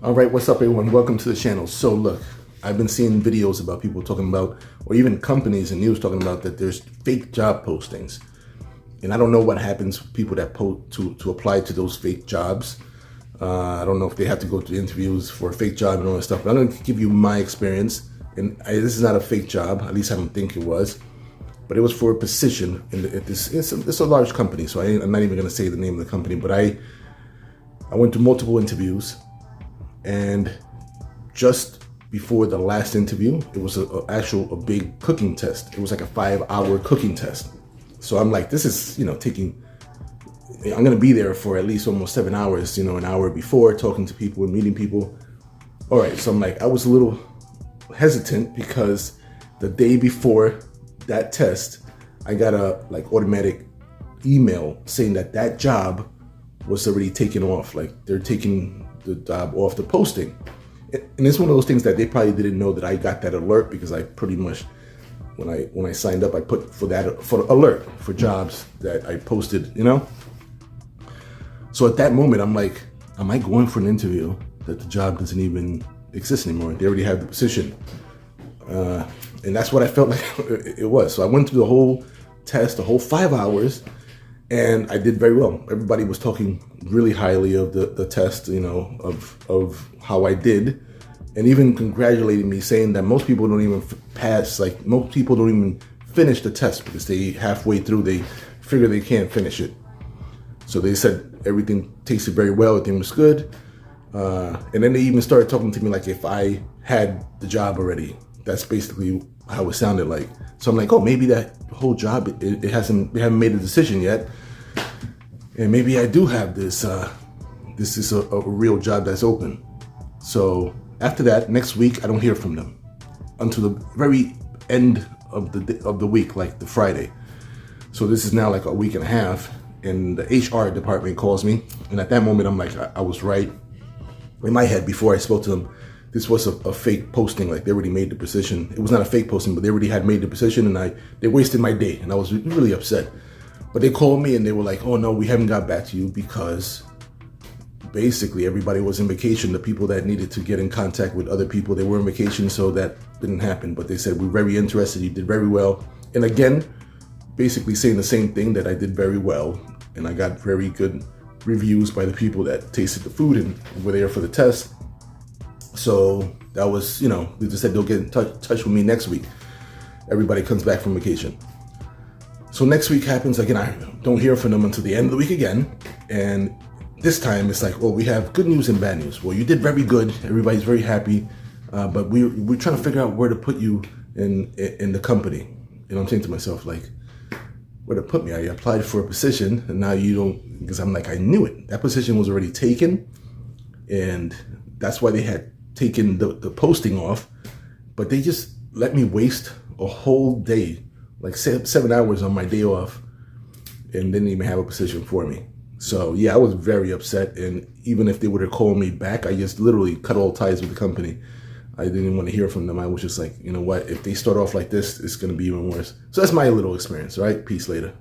All right, what's up everyone? Welcome to the channel. So look, I've been seeing videos about people talking about, or even companies and news talking about that there's fake job postings. And I don't know what happens with people that to apply to those fake jobs. I don't know if they have to go to interviews for a fake job and all that stuff, but I'm going to give you my experience. And this is not a fake job, at least I don't think it was, but it was for a position in it's a large company. So I'm not even going to say the name of the company, but I went to multiple interviews. And just before the last interview, it was a big cooking test. It was like a 5-hour cooking test. So I'm like, this is, I'm gonna be there for at least almost 7 hours, an hour before, talking to people and meeting people. All right, so I'm like, I was a little hesitant because the day before that test, I got a automatic email saying that job was already taken off. Like they're taking the job off the posting. And it's one of those things that they probably didn't know that I got that alert, because I pretty much, when I signed up, I put for alert for jobs that I posted, So at that moment, I'm like, am I going for an interview that the job doesn't even exist anymore? They already have the position. And that's what I felt like it was. So I went through the whole test, the whole 5 hours, and I did very well. Everybody was talking really highly of the test, of how I did, and even congratulating me, saying that most people don't even pass, like most people don't even finish the test because they halfway through, they figure they can't finish it. So they said everything tasted very well, everything was good. And then they even started talking to me like if I had the job already. That's basically how it sounded like. So I'm like, oh, maybe that whole job, they haven't made a decision yet. And maybe I do have this, this is a real job that's open. So after that, next week, I don't hear from them until the very end of the week, like the Friday. So this is now like a week and a half, and the HR department calls me. And at that moment, I'm like, I was right. In my head, before I spoke to them, this was a fake posting. Like they already made the position. It was not a fake posting, but they already had made the position, and they wasted my day, and I was really upset. But they called me and they were like, oh no, we haven't got back to you because basically everybody was on vacation. The people that needed to get in contact with other people, they were on vacation, so that didn't happen. But they said, we're very interested, you did very well. And again, basically saying the same thing, that I did very well. And I got very good reviews by the people that tasted the food and were there for the test. So that was, they just said they'll get in touch with me next week. Everybody comes back from vacation. So next week happens again. I don't hear from them until the end of the week again. And this time it's like, well, we have good news and bad news. Well, you did very good. Everybody's very happy. But we're trying to figure out where to put you in the company. I'm saying to myself, like, where to put me? I applied for a position and now you don't, because I'm like, I knew it. That position was already taken. And that's why they had taken the posting off. But they just let me waste a whole day, like 7 hours on my day off, and didn't even have a position for me. So yeah, I was very upset. And even if they would have called me back, I just literally cut all ties with the company. I didn't want to hear from them. I was just like, you know what, if they start off like this, it's going to be even worse. So that's my little experience, right? Peace later.